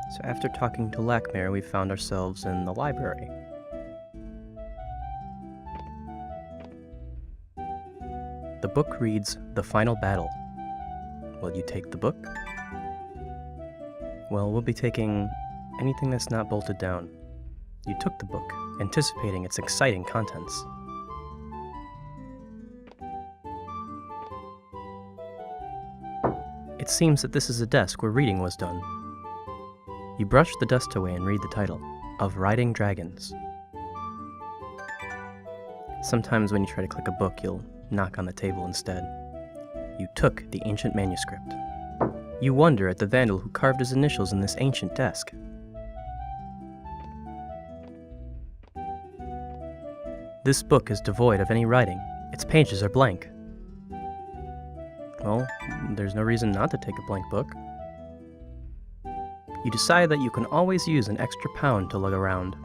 So after talking to Lackmare, we found ourselves in the library. The book reads, "The Final Battle." Will you take the book? Well, we'll be taking anything that's not bolted down. You took the book, anticipating its exciting contents. It seems that this is a desk where reading was done. You brush the dust away and read the title, Of Riding Dragons. Sometimes when you try to click a book, you'll knock on the table instead. You took the ancient manuscript. You wonder at the vandal who carved his initials in this ancient desk. This book is devoid of any writing. Its pages are blank. Well, there's no reason not to take a blank book. You decide that you can always use an extra pound to lug around.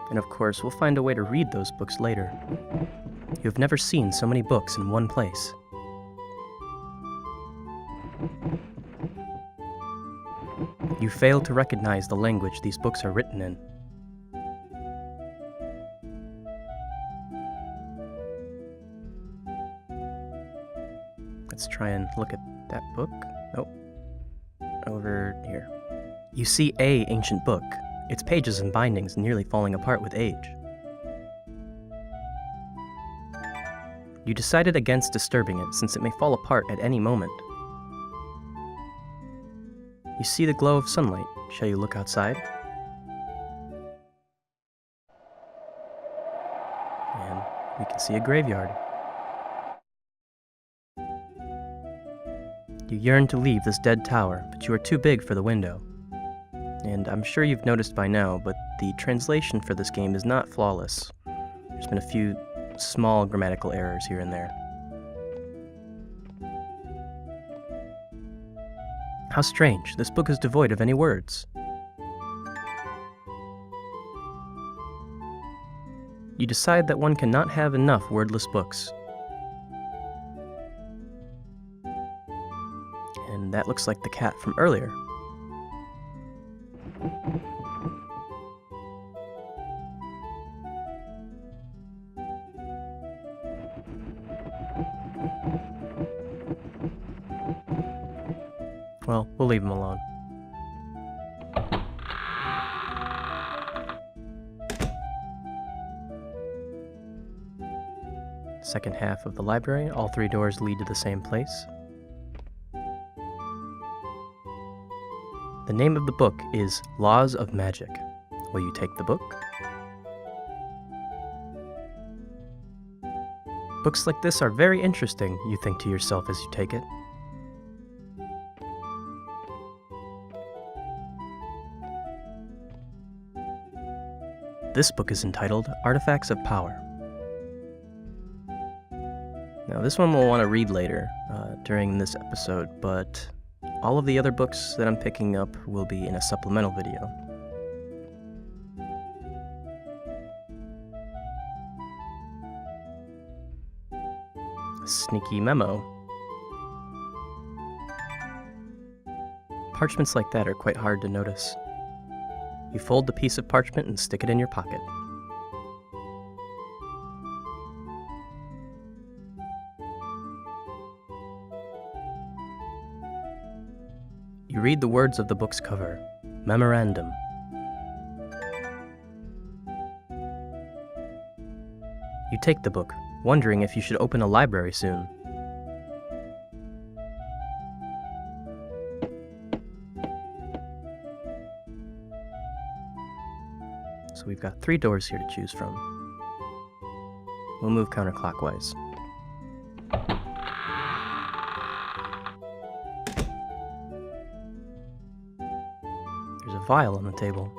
And of course, we'll find a way to read those books later. You have never seen so many books in one place. You fail to recognize the language these books are written in. Let's try and look at that book. Nope. Over here. You see a ancient book, its pages and bindings nearly falling apart with age. You decided against disturbing it since it may fall apart at any moment. You see the glow of sunlight. Shall you look outside? And we can see a graveyard. You yearn to leave this dead tower, but you are too big for the window. And I'm sure you've noticed by now, but the translation for this game is not flawless. There's been a few small grammatical errors here and there. How strange, this book is devoid of any words. You decide that one cannot have enough wordless books. And that looks like the cat from earlier. Well, we'll leave him alone. Second half of the library, all three doors lead to the same place. The name of the book is Laws of Magic. Will you take the book? Books like this are very interesting, you think to yourself as you take it. This book is entitled Artifacts of Power. Now this one we'll want to read later during this episode, but all of the other books that I'm picking up will be in a supplemental video. A sneaky memo. Parchments like that are quite hard to notice. You fold the piece of parchment and stick it in your pocket. You read the words of the book's cover. Memorandum. You take the book, wondering if you should open a library soon. So we've got 3 doors here to choose from. We'll move counterclockwise. There's a vial on the table.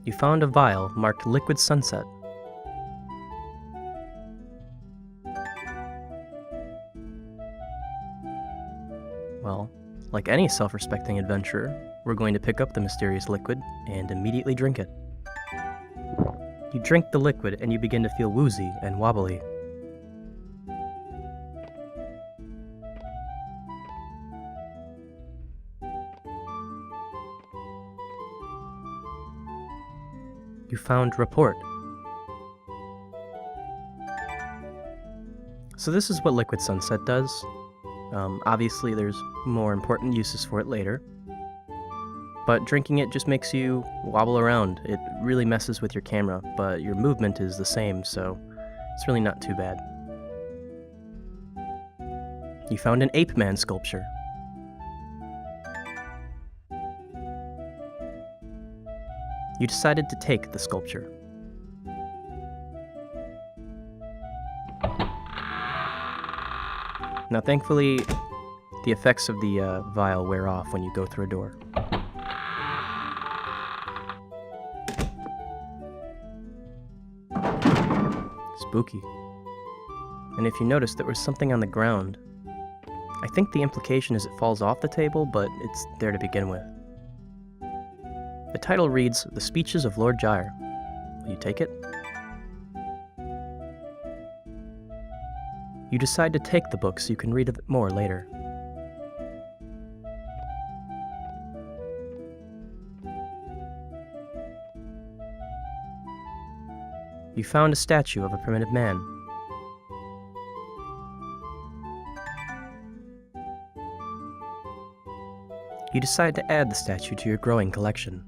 You found a vial marked Liquid Sunset. Well, like any self-respecting adventurer, we're going to pick up the mysterious liquid and immediately drink it. You drink the liquid and you begin to feel woozy and wobbly. You found report. So this is what Liquid Sunset does. Obviously there's more important uses for it later, but drinking it just makes you wobble around. It really messes with your camera, but your movement is the same, so it's really not too bad. You found an ape man sculpture. You decided to take the sculpture. Now thankfully, the effects of the vial wear off when you go through a door. Spooky. And if you notice, there was something on the ground. I think the implication is it falls off the table, but it's there to begin with. The title reads, The Speeches of Lord Gyre. Will you take it? You decide to take the book so you can read of it more later. You found a statue of a primitive man. You decide to add the statue to your growing collection.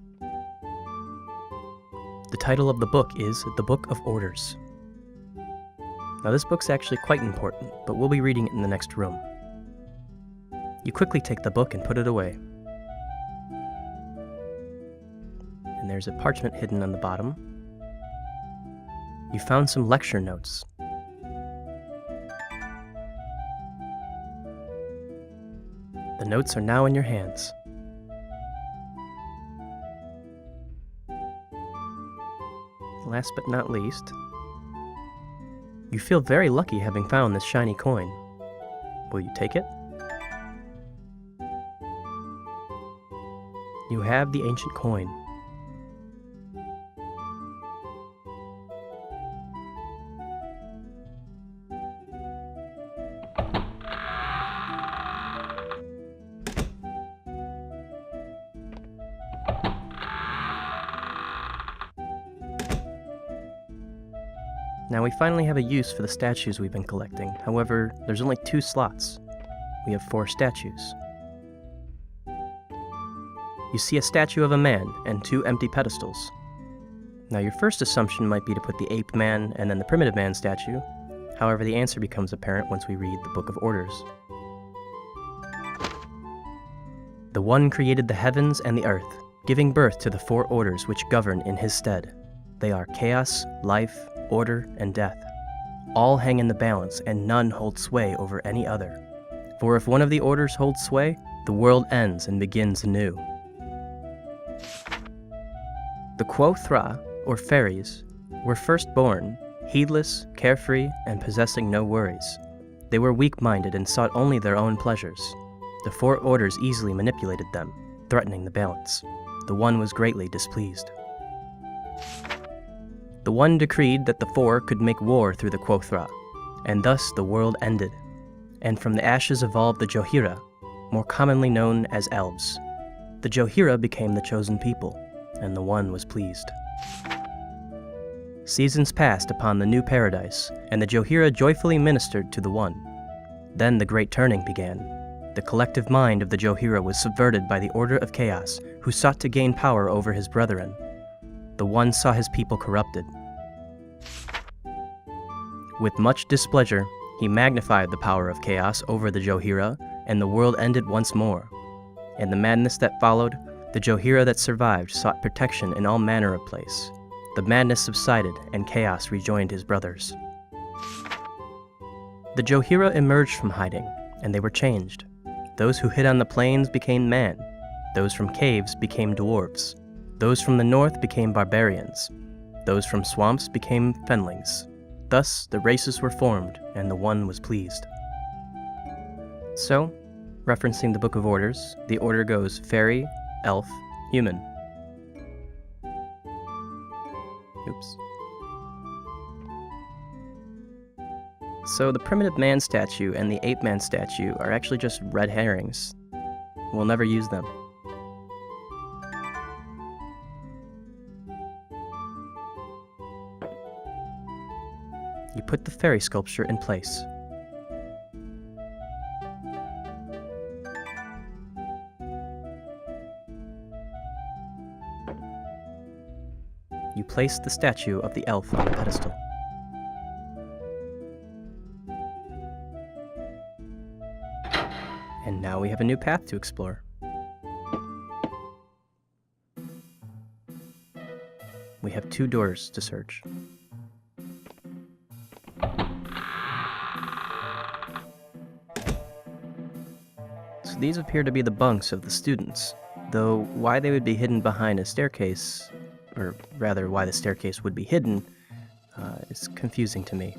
The title of the book is The Book of Orders. Now this book's actually quite important, but we'll be reading it in the next room. You quickly take the book and put it away. And there's a parchment hidden on the bottom. You found some lecture notes. The notes are now in your hands. Last but not least, you feel very lucky having found this shiny coin. Will you take it? You have the ancient coin. Now we finally have a use for the statues we've been collecting. However, there's only 2 slots. We have 4 statues. You see a statue of a man and 2 empty pedestals. Now your first assumption might be to put the ape man and then the primitive man statue. However, the answer becomes apparent once we read the Book of Orders. The One created the heavens and the earth, giving birth to the 4 orders which govern in his stead. They are chaos, life, order, and death. All hang in the balance, and none hold sway over any other. For if one of the orders holds sway, the world ends and begins anew. The Quothra, or fairies, were first born, heedless, carefree, and possessing no worries. They were weak-minded and sought only their own pleasures. The 4 orders easily manipulated them, threatening the balance. The One was greatly displeased. The One decreed that the 4 could make war through the Quothra, and thus the world ended, and from the ashes evolved the Johira, more commonly known as elves. The Johira became the chosen people, and the One was pleased. Seasons passed upon the new paradise, and the Johira joyfully ministered to the One. Then the Great Turning began. The collective mind of the Johira was subverted by the Order of Chaos, who sought to gain power over his brethren. The One saw his people corrupted. With much displeasure, he magnified the power of Chaos over the Johira, and the world ended once more. In the madness that followed, the Johira that survived sought protection in all manner of place. The madness subsided, and Chaos rejoined his brothers. The Johira emerged from hiding, and they were changed. Those who hid on the plains became man. Those from caves became dwarves. Those from the north became barbarians. Those from swamps became fenlings. Thus the races were formed, and the One was pleased. So, referencing the Book of Orders, the order goes fairy, elf, human. Oops. So the primitive man statue and the ape man statue are actually just red herrings. We'll never use them. put the fairy sculpture in place. You place the statue of the elf on the pedestal. And now we have a new path to explore. We have 2 doors to search. So these appear to be the bunks of the students, though why they would be hidden behind a staircase, or rather why the staircase would be hidden, is confusing to me.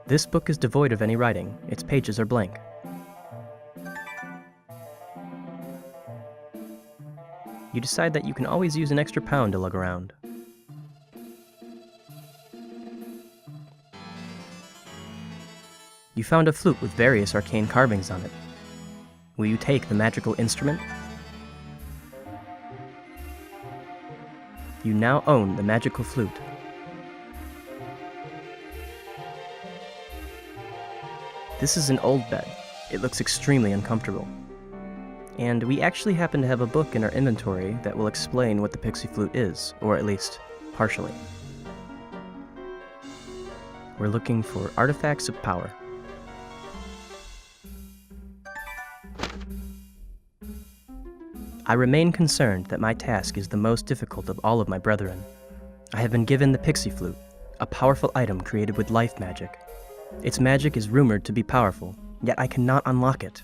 This book is devoid of any writing. Its pages are blank. You decide that you can always use an extra pound to lug around. You found a flute with various arcane carvings on it. Will you take the magical instrument? You now own the magical flute. This is an old bed. It looks extremely uncomfortable. And we actually happen to have a book in our inventory that will explain what the pixie flute is, or at least partially. We're looking for artifacts of power. I remain concerned that my task is the most difficult of all of my brethren. I have been given the pixie flute, a powerful item created with life magic. Its magic is rumored to be powerful, yet I cannot unlock it.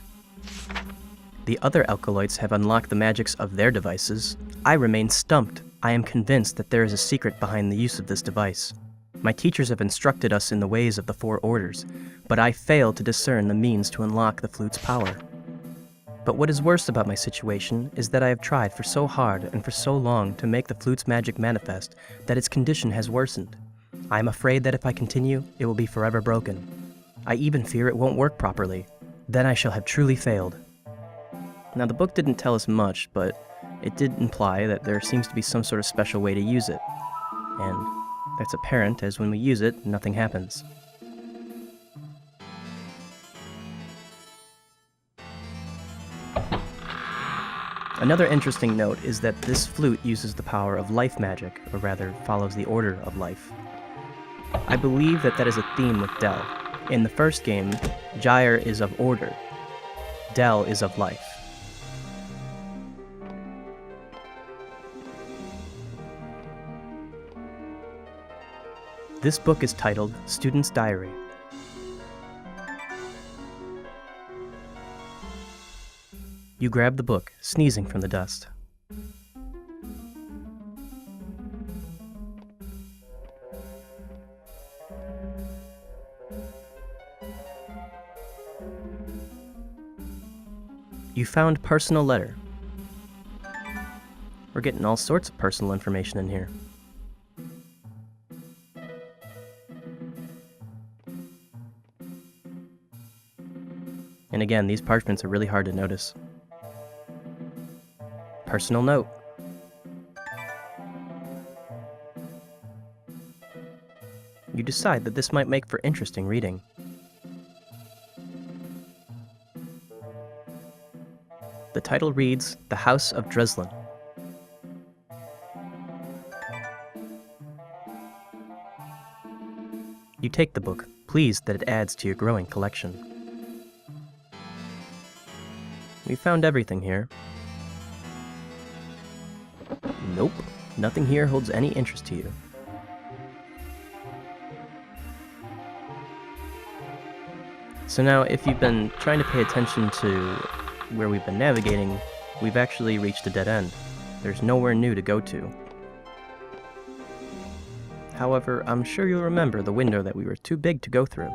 The other alkaloids have unlocked the magics of their devices. I remain stumped. I am convinced that there is a secret behind the use of this device. My teachers have instructed us in the ways of the 4 orders, but I fail to discern the means to unlock the flute's power. But what is worse about my situation is that I have tried for so hard and for so long to make the flute's magic manifest that its condition has worsened. I am afraid that if I continue, it will be forever broken. I even fear it won't work properly. Then I shall have truly failed. Now, the book didn't tell us much, but it did imply that there seems to be some sort of special way to use it. And that's apparent, as when we use it, nothing happens. Another interesting note is that this flute uses the power of life magic, or rather, follows the order of life. I believe that that is a theme with Del. In the first game, Gyre is of order. Del is of life. This book is titled Student's Diary. You grab the book, sneezing from the dust. You found personal letter. We're getting all sorts of personal information in here. And again, these parchments are really hard to notice. Personal note. You decide that this might make for interesting reading. The title reads, The House of Dreslin. You take the book, pleased that it adds to your growing collection. We found everything here. Nope, nothing here holds any interest to you. So now, if you've been trying to pay attention to where we've been navigating, we've actually reached a dead end. There's nowhere new to go to. However, I'm sure you'll remember the window that we were too big to go through.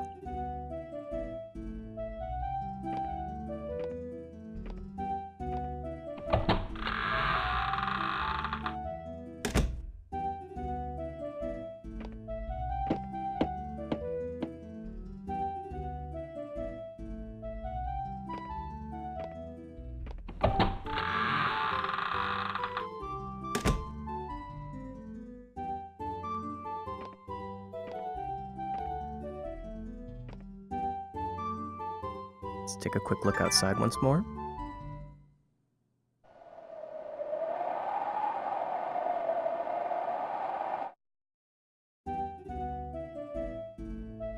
Let's take a quick look outside once more.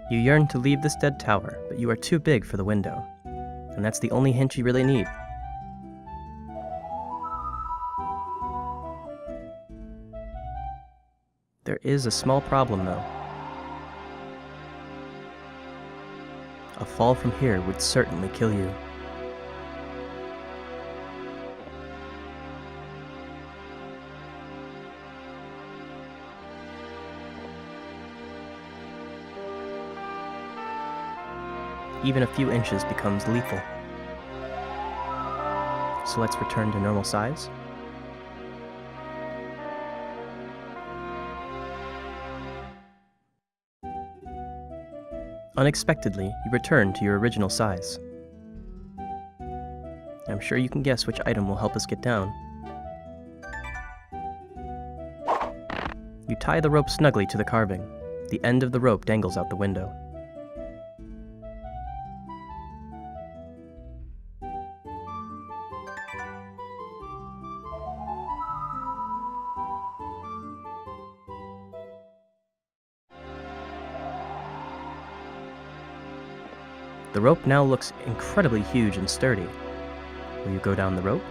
You yearn to leave this dead tower, but you are too big for the window. And that's the only hint you really need. There is a small problem, though. A fall from here would certainly kill you. Even a few inches becomes lethal. So let's return to normal size. Unexpectedly, you return to your original size. I'm sure you can guess which item will help us get down. You tie the rope snugly to the carving. The end of the rope dangles out the window. The rope now looks incredibly huge and sturdy. Will you go down the rope?